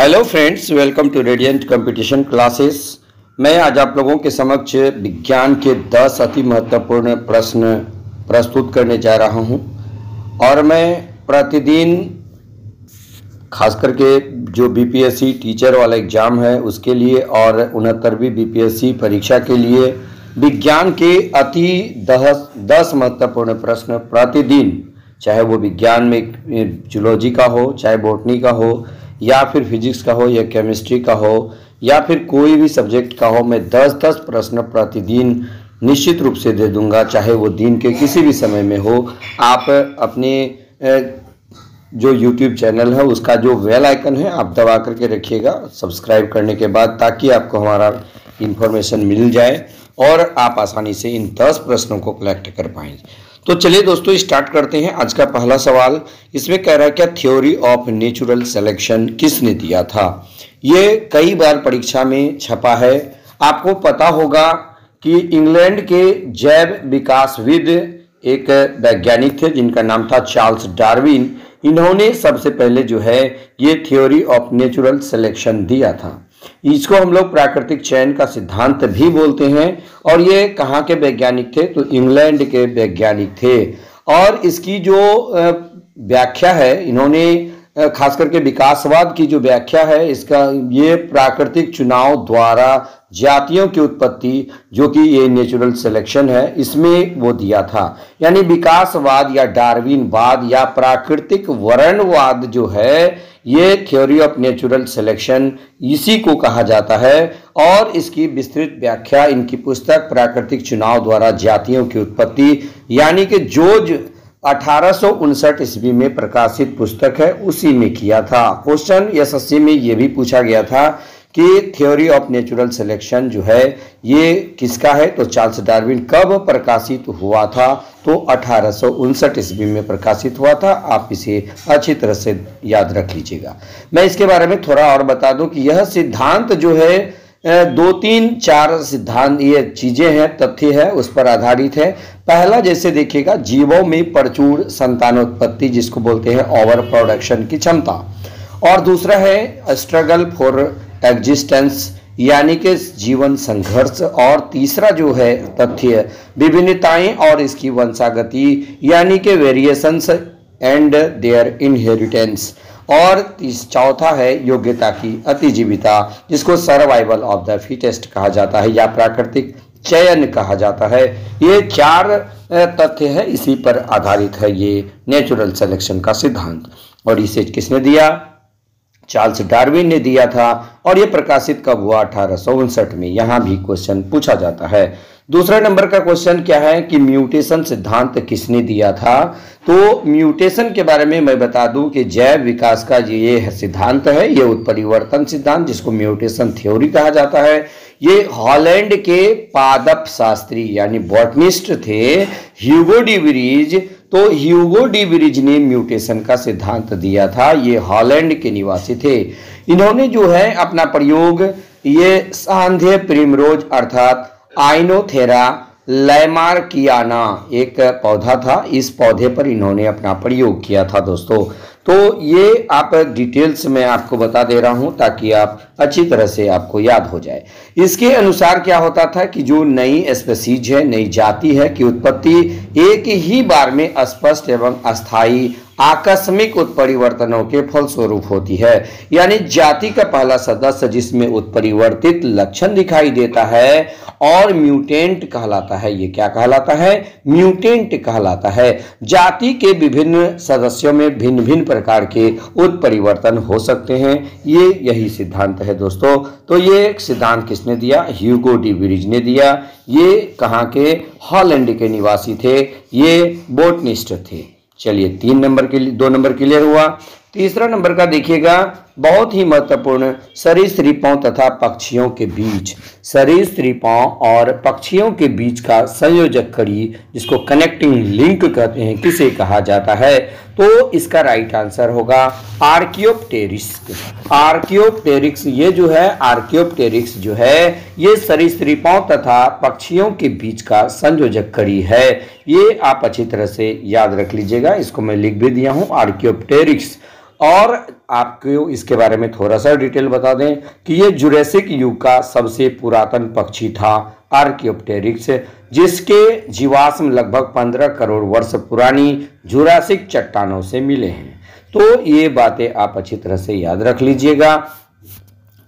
Hello friends, welcome to Radiant Competition Classes. मैं आज आप लोगों के समक्ष विज्ञान के 10 अति महत्वपूर्ण प्रश्न प्रस्तुत करने जा रहा हूं और मैं प्रतिदिन खास करके जो बीपीएससी टीचर वाला एग्ज़ाम है उसके लिए और 69वीं बीपीएससी परीक्षा के लिए विज्ञान के अति 10 महत्वपूर्ण प्रश्न प्रतिदिन, चाहे वो विज्ञान में जूलॉजी का हो, चाहे बॉटनी का हो, या फिर फिजिक्स का हो, या केमिस्ट्री का हो, या फिर कोई भी सब्जेक्ट का हो, मैं 10-10 प्रश्न प्रतिदिन निश्चित रूप से दे दूंगा, चाहे वो दिन के किसी भी समय में हो। आप अपने जो YouTube चैनल है उसका जो बेल आइकन है आप दबा करके रखिएगा सब्सक्राइब करने के बाद, ताकि आपको हमारा इंफॉर्मेशन मिल जाए और आप आसानी से इन 10 प्रश्नों को कलेक्ट कर पाएंगे। तो चलिए दोस्तों, स्टार्ट करते हैं। आज का पहला सवाल इसमें कह रहा है क्या थ्योरी ऑफ नेचुरल सिलेक्शन किसने दिया था। ये कई बार परीक्षा में छपा है। आपको पता होगा कि इंग्लैंड के जैव विकासविद एक वैज्ञानिक थे जिनका नाम था चार्ल्स डार्विन। इन्होंने सबसे पहले जो है ये थ्योरी ऑफ नेचुरल सिलेक्शन दिया था। इसको हम लोग प्राकृतिक चयन का सिद्धांत भी बोलते हैं। और ये कहाँ के वैज्ञानिक थे, तो इंग्लैंड के वैज्ञानिक थे। और इसकी जो व्याख्या है, इन्होंने खास करके विकासवाद की जो व्याख्या है इसका, ये प्राकृतिक चुनाव द्वारा जातियों की उत्पत्ति, जो कि ये नेचुरल सिलेक्शन है, इसमें वो दिया था। यानी विकासवाद या डार्विनवाद या प्राकृतिक वर्णवाद जो है, ये थ्योरी ऑफ नेचुरल सिलेक्शन इसी को कहा जाता है। और इसकी विस्तृत व्याख्या इनकी पुस्तक प्राकृतिक चुनाव द्वारा जातियों की उत्पत्ति, यानी कि जोज 1859 ईस्वी में प्रकाशित पुस्तक है, उसी में किया था। क्वेश्चन एसएससी में ये भी पूछा गया था कि थ्योरी ऑफ नेचुरल सिलेक्शन जो है ये किसका है, तो चार्ल्स डार्विन। कब प्रकाशित हुआ था, तो 1859 ईस्वी में प्रकाशित हुआ था। आप इसे अच्छी तरह से याद रख लीजिएगा। मैं इसके बारे में थोड़ा और बता दूं कि यह सिद्धांत जो है 2-3-4 सिद्धांत, ये चीजें हैं, तथ्य है, उस पर आधारित है। पहला जैसे देखिएगा, जीवों में प्रचुर संतानोत्पत्ति जिसको बोलते हैं ओवर प्रोडक्शन की क्षमता। और दूसरा है स्ट्रगल फॉर एग्जिस्टेंस, यानी कि जीवन संघर्ष। और तीसरा जो है तथ्य विभिन्नताएं और इसकी वंशागति, यानी कि वेरिएशंस एंड देयर इनहेरिटेंस। और चौथा है योग्यता की अतिजीविता, जिसको सर्वाइवल ऑफ द फिटेस्ट कहा जाता है या प्राकृतिक चयन कहा जाता है। ये 4 तथ्य है, इसी पर आधारित है ये नेचुरल सिलेक्शन का सिद्धांत। और इसे किसने दिया, चार्ल्स डार्विन ने दिया था। और ये प्रकाशित कब हुआ, 1859 में। यहां भी क्वेश्चन पूछा जाता है। दूसरा नंबर का क्वेश्चन क्या है कि म्यूटेशन सिद्धांत किसने दिया था। तो म्यूटेशन के बारे में मैं बता दूं कि जैव विकास का ये सिद्धांत है, ये उत्परिवर्तन सिद्धांत, जिसको म्यूटेशन थ्योरी कहा जाता है। ये हॉलैंड के पादप शास्त्री यानी बॉटनिस्ट थे, ह्यूगो डी विरीज। तो ह्यूगो डी विरीज ने म्यूटेशन का सिद्धांत दिया था। ये हॉलैंड के निवासी थे। इन्होंने जो है अपना प्रयोग ये सांध्य प्रिमरोज अर्थात आइनोथेरा लैमार्कियाना एक पौधा था, इस पौधे पर इन्होंने अपना प्रयोग किया था दोस्तों। तो ये आप डिटेल्स में आपको बता दे रहा हूं ताकि आप अच्छी तरह से आपको याद हो जाए। इसके अनुसार क्या होता था कि जो नई स्पीशीज है, नई जाति है की उत्पत्ति एक ही बार में स्पष्ट एवं अस्थायी आकस्मिक उत्परिवर्तनों के फलस्वरूप होती है। यानी जाति का पहला सदस्य जिसमें उत्परिवर्तित लक्षण दिखाई देता है और म्यूटेंट कहलाता है। ये क्या कहलाता है, म्यूटेंट कहलाता है। जाति के विभिन्न सदस्यों में भिन्न भिन्न प्रकार के उत्परिवर्तन हो सकते हैं। ये यही सिद्धांत है दोस्तों। तो ये सिद्धांत किसने दिया, ह्यूगो डी विरीज ने दिया। ये कहाँ के, हॉलैंड के निवासी थे, ये बोटनिस्ट थे। चलिए 2 नंबर क्लियर हुआ। तीसरा नंबर का देखिएगा, बहुत ही महत्वपूर्ण, सरीसृपों तथा पक्षियों के बीच, सरीसृपों और पक्षियों के बीच का संयोजक कड़ी, जिसको कनेक्टिंग लिंक कहते हैं, किसे कहा जाता है। तो इसका राइट आंसर होगा आर्कियोप्टेरिक्स। आर्कियोप्टेरिक्स ये जो है, आर्कियोप्टेरिक्स जो है ये सरीसृपों तथा पक्षियों के बीच का संयोजक कड़ी है। ये आप अच्छी तरह से याद रख लीजिएगा, इसको मैं लिख भी दिया हूं, आर्कियोप्टेरिक्स। और आपको इसके बारे में थोड़ा सा डिटेल बता दें कि ये जुरासिक युग का सबसे पुरातन पक्षी था आर्कियोप्टेरिक्स, जिसके जीवाश्म लगभग 15 करोड़ वर्ष पुरानी जुरासिक चट्टानों से मिले हैं। तो ये बातें आप अच्छी तरह से याद रख लीजिएगा।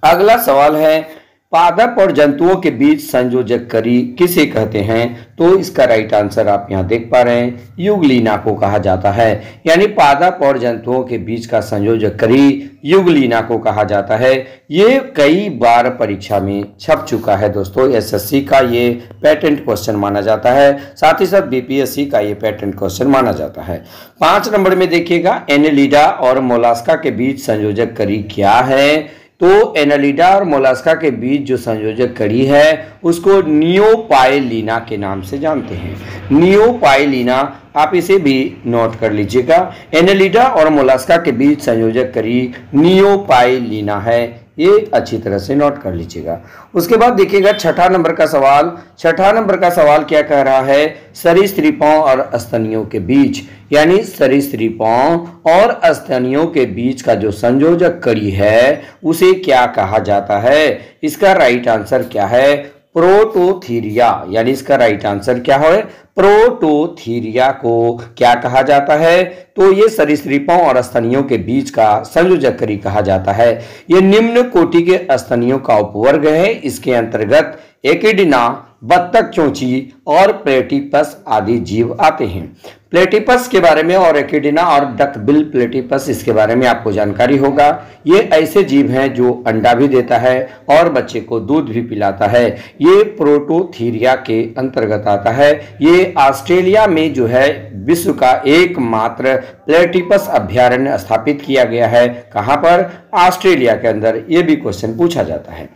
अगला सवाल है, पादप और जंतुओं के बीच संयोजक कड़ी किसे कहते हैं? तो इसका राइट आंसर आप यहाँ देख पा रहे हैं, युगलीना को कहा जाता है। यानी पादप और जंतुओं के बीच का संयोजक कड़ी युगलीना को कहा जाता है। ये कई बार परीक्षा में छप चुका है दोस्तों। एसएससी का ये पैटेंट क्वेश्चन माना जाता है, साथ ही साथ बीपीएससी का ये पैटेंट क्वेश्चन माना जाता है। 5 नंबर में देखिएगा, एनेलिडा और मोलास्का के बीच संयोजक कड़ी क्या है? तो एनालिडा और मोलास्का के बीच जो संयोजक कड़ी है उसको नियोपाइलीना के नाम से जानते हैं। नियोपाइलीना, आप इसे भी नोट कर लीजिएगा। एनालिडा और मोलास्का के बीच संयोजक कड़ी नियोपाइलीना है, ये अच्छी तरह से नोट कर लीजिएगा। उसके बाद देखिएगा 6 नंबर का सवाल। 6 नंबर का सवाल क्या कह रहा है? सरीसृपों और स्तनियों के बीच, यानी सरीसृपों और स्तनियों के बीच का जो संयोजक कड़ी है उसे क्या कहा जाता है? इसका राइट आंसर क्या है? प्रोटोथीरिया। यानी इसका राइट आंसर क्या है? प्रोटोथीरिया को क्या कहा जाता है? तो ये सरीसृपों और स्तनियों के बीच का संयोजक कड़ी कहा जाता है। ये निम्न कोटि के स्तनियों का उपवर्ग है। इसके अंतर्गत एकिडना, बत्तख चोंची और प्लेटिपस आदि जीव आते हैं। प्लेटिपस के बारे में और एकिडना और डकबिल प्लेटिपस, इसके बारे में आपको जानकारी होगा। ये ऐसे जीव हैं जो अंडा भी देता है और बच्चे को दूध भी पिलाता है। ये प्रोटोथीरिया के अंतर्गत आता है। ये ऑस्ट्रेलिया में जो है विश्व का एकमात्र प्लेटिपस अभ्यारण्य स्थापित किया गया है। कहां पर? ऑस्ट्रेलिया के अंदर। ये भी क्वेश्चन पूछा जाता है।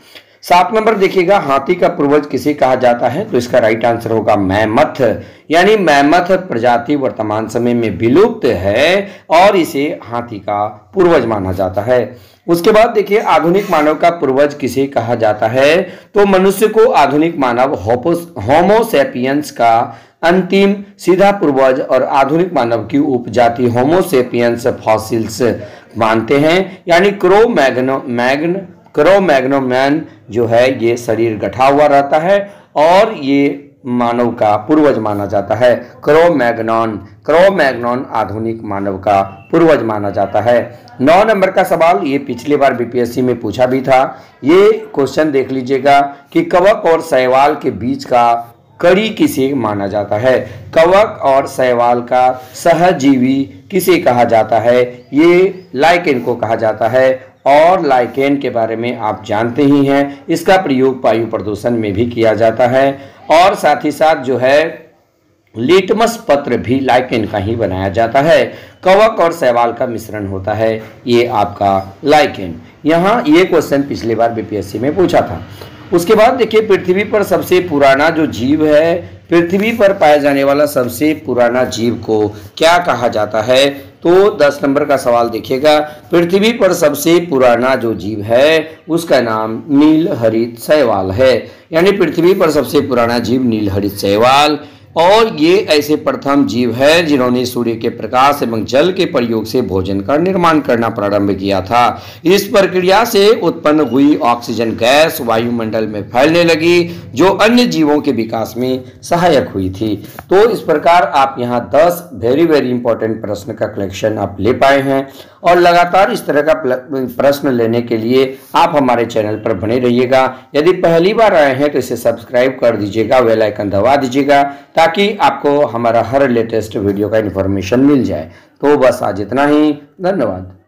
7 नंबर देखिएगा, हाथी का पूर्वज किसे कहा जाता है? तो इसका राइट आंसर होगा मैमथ। यानी मैमथ प्रजाति वर्तमान समय में विलुप्त है और इसे हाथी का पूर्वज माना जाता है। उसके बाद देखिए, आधुनिक मानव का पूर्वज किसे कहा जाता है? तो मनुष्य को आधुनिक मानव होमो सैपियंस का अंतिम सीधा पूर्वज और आधुनिक मानव की उपजाति होमो सैपियंस फॉसिल्स मानते हैं। यानी क्रो मैग्नोमैन जो है ये शरीर गठा हुआ रहता है और ये मानव का पूर्वज माना जाता है। क्रो मैग्नॉन आधुनिक मानव का पूर्वज माना जाता है। 9 नंबर का सवाल, ये पिछली बार बीपीएससी में पूछा भी था। ये क्वेश्चन देख लीजिएगा कि कवक और शैवाल के बीच का कड़ी किसे माना जाता है? कवक और शैवाल का सहजीवी किसे कहा जाता है? ये लाइकेन को कहा जाता है और लाइकेन के बारे में आप जानते ही हैं। इसका प्रयोग वायु प्रदूषण में भी किया जाता है और साथ ही साथ जो है लिटमस पत्र भी लाइकेन का ही बनाया जाता है। कवक और शैवाल का मिश्रण होता है ये आपका लाइकेन। यहाँ ये क्वेश्चन पिछली बार बीपीएससी में पूछा था। उसके बाद देखिए, पृथ्वी पर सबसे पुराना जो जीव है, पृथ्वी पर पाया जाने वाला सबसे पुराना जीव को क्या कहा जाता है? तो 10 नंबर का सवाल देखिएगा, पृथ्वी पर सबसे पुराना जो जीव है उसका नाम नीलहरित शैवाल है। यानी पृथ्वी पर सबसे पुराना जीव नीलहरित शैवाल, और ये ऐसे प्रथम जीव है जिन्होंने सूर्य के प्रकाश एवं जल के प्रयोग से भोजन का निर्माण करना प्रारंभ किया था। इस प्रक्रिया से उत्पन्न हुई ऑक्सीजन गैस वायुमंडल में फैलने लगी जो अन्य जीवों के विकास में सहायक हुई थी। तो इस प्रकार आप यहाँ 10 वेरी इंपॉर्टेंट प्रश्न का कलेक्शन आप ले पाए हैं और लगातार इस तरह का प्रश्न लेने के लिए आप हमारे चैनल पर बने रहिएगा। यदि पहली बार आए हैं तो इसे सब्सक्राइब कर दीजिएगा, बेल आइकन दबा दीजिएगा ताकि आपको हमारा हर लेटेस्ट वीडियो का इन्फॉर्मेशन मिल जाए। तो बस आज इतना ही, धन्यवाद।